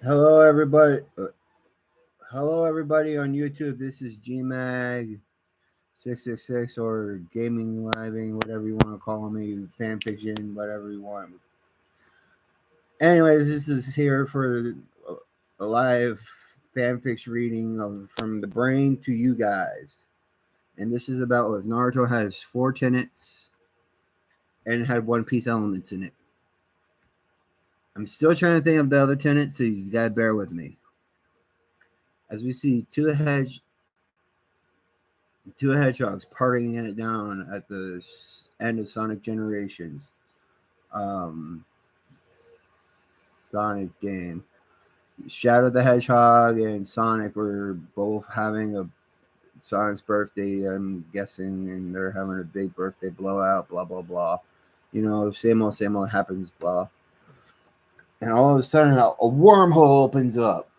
Hello, everybody. Hello, everybody on YouTube. This is GMag 666 or Gaming Living, whatever you want to call me, fan fiction, whatever you want. Anyways, this is here for a live fanfiction reading of From the Brain to You Guys. And this is about what Naruto has 4 tenants and had One Piece elements in it. I'm still trying to think of the other tenants, so you gotta bear with me. As we see two hedgehogs partying it down at the end of Sonic Generations Sonic game. Shadow the Hedgehog and Sonic were both having a Sonic's birthday, I'm guessing, and they're having a big birthday blowout, blah blah blah. You know, same old happens, blah. And all of a sudden, a wormhole opens up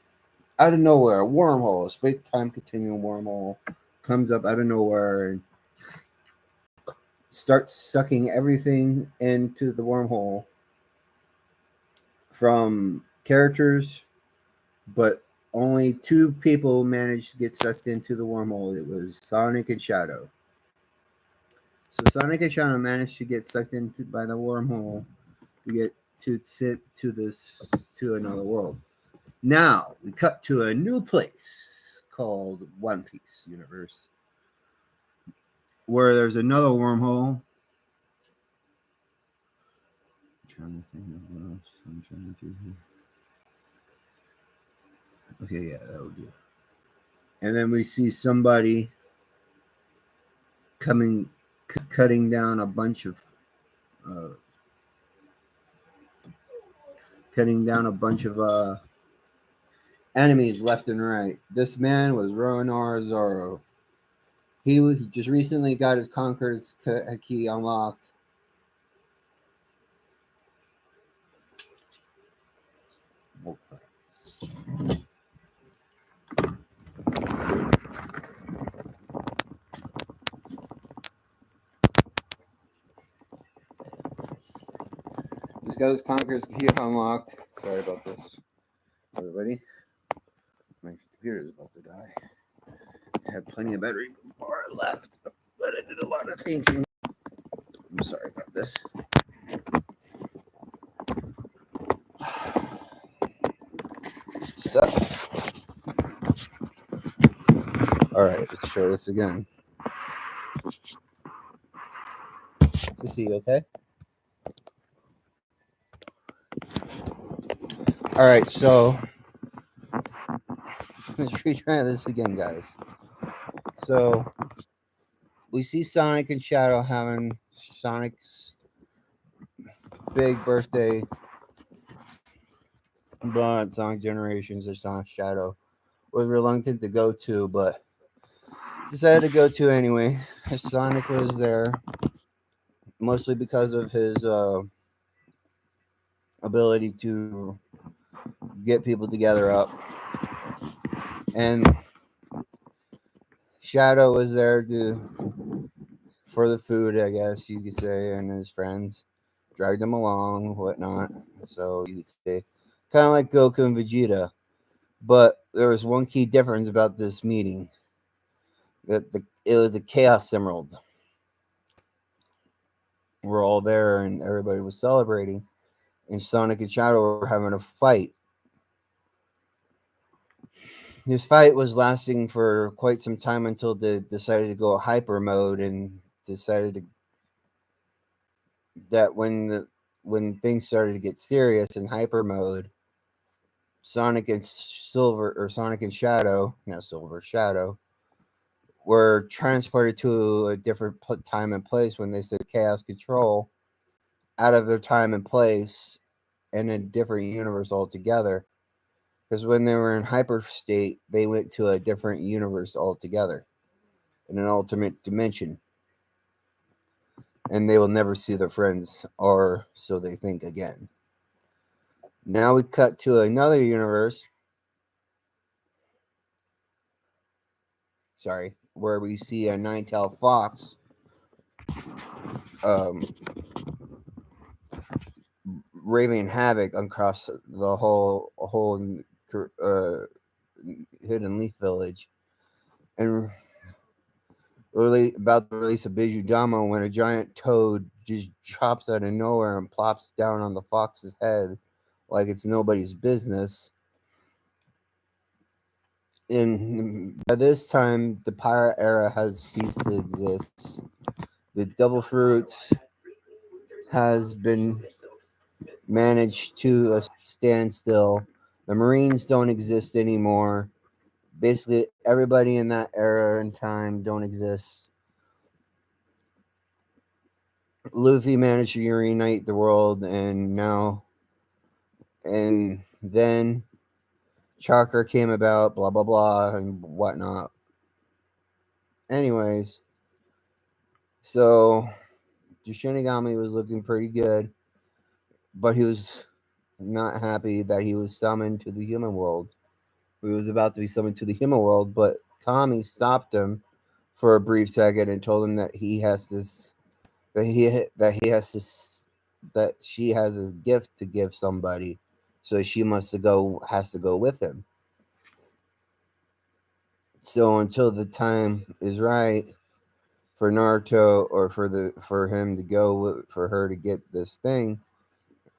out of nowhere. A wormhole, a space-time continuum wormhole, comes up out of nowhere and starts sucking everything into the wormhole from characters, but only 2 people managed to get sucked into the wormhole. It was Sonic and Shadow. So Sonic and Shadow managed to get sucked into by the wormhole to get to sit to another world. Now we cut to a new place called One Piece universe, where there's another wormhole. I'm trying to think of what else I'm trying to do here. Okay, yeah, that will do. And then we see somebody cutting down a bunch of uh, enemies left and right. This man was Roanoa Zoro. He just recently got his Conqueror's key unlocked. Just got his Conqueror's key unlocked. Sorry about this, everybody. My computer is about to die. I had plenty of battery before I left, but I did a lot of thinking. I'm sorry about this. Stuff. All right, let's try this again. Is he okay? All right, so let's retry this again, guys. So we see Sonic and Shadow having Sonic's big birthday, but Sonic Generations or Sonic Shadow was reluctant to go to, but decided to go to anyway. Sonic was there mostly because of his ability to get people together up, and Shadow was there for the food, I guess you could say, and his friends dragged him along, whatnot. So you could say, kind of like Goku and Vegeta. But there was one key difference about this meeting: that it was a Chaos Emerald. We're all there, and everybody was celebrating. And Sonic and Shadow were having a fight. This fight was lasting for quite some time until they decided to go hyper mode and decided that when things started to get serious in hyper mode, Sonic and Shadow, not Silver, Shadow, were transported to a different time and place when they said Chaos Control out of their time and place in a different universe altogether. Because when they were in hyper state, they went to a different universe altogether in an alternate dimension. And they will never see their friends, or so they think again. Now we cut to another universe. Sorry, where we see a nine-tailed fox um, raving havoc across the whole Hidden Leaf Village, and really about the release of Bijudama when a giant toad just drops out of nowhere and plops down on the fox's head like it's nobody's business. And by this time, the pirate era has ceased to exist. The Double Fruits has been managed to a standstill. The Marines don't exist anymore. Basically, everybody in that era and time don't exist. Luffy managed to reunite the world, and then chakra came about, blah blah blah, and whatnot. Anyways, so the Shinigami was looking pretty good, but he was not happy that he was summoned to the human world. He was about to be summoned to the human world, but Kami stopped him for a brief second and told him that that she has a gift to give somebody, so she has to go with him. So until the time is right for Naruto or for him to go for her to get this thing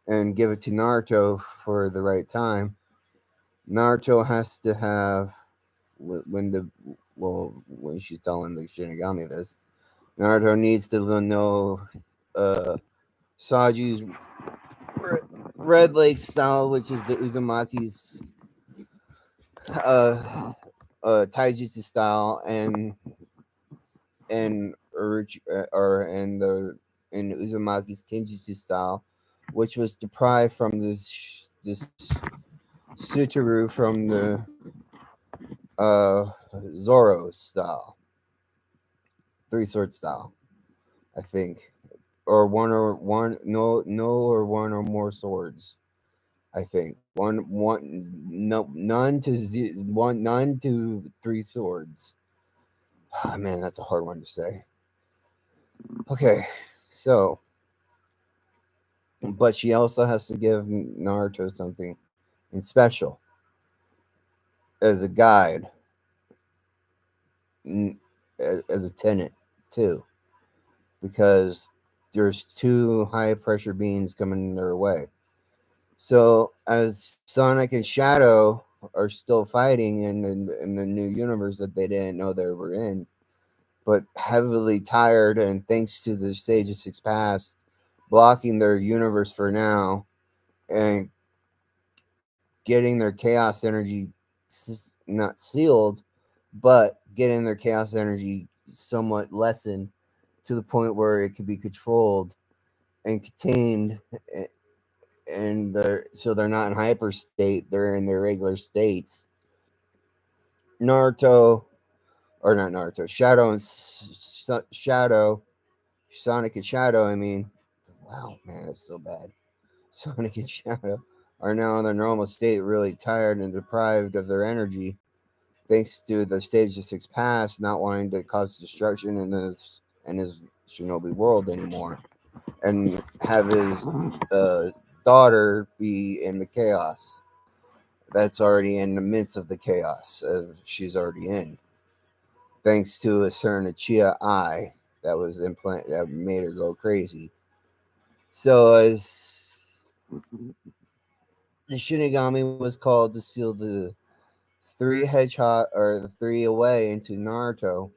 and give it to Naruto for the right time, Naruto has to have when she's telling the Shinigami this, Naruto needs to know uh, Saji's Red Lake style, which is the Uzumaki's uh, taijutsu style, and or and the in Uzumaki's kenjutsu style, which was deprived from this Sutaru from the uh, Zoro style, three sword style, I think, or one no or one or more swords. I think one no none to three swords. Oh, man, that's a hard one to say. Okay, so but she also has to give Naruto something in special as a guide, as a tenant too, because there's two high pressure beings coming their way. So as Sonic and Shadow are still fighting in the new universe that they didn't know they were in, but heavily tired and thanks to the Sage of Six Paths blocking their universe for now and getting their chaos energy not sealed, but getting their chaos energy somewhat lessened to the point where it could be controlled and contained, and they're not in hyper state, they're in their regular states. Naruto, or not Naruto, Shadow, Sonic and Shadow, I mean, wow, man, that's so bad. Sonic and Shadow are now in their normal state, really tired and deprived of their energy, thanks to the Stage of Six Paths not wanting to cause destruction in his Shinobi world anymore, and have his daughter be in the chaos that's already in the midst of the chaos she's already in, thanks to a certain Chia eye that was that made her go crazy. So as the Shinigami was called to seal the three hedgehog or the three away into Naruto,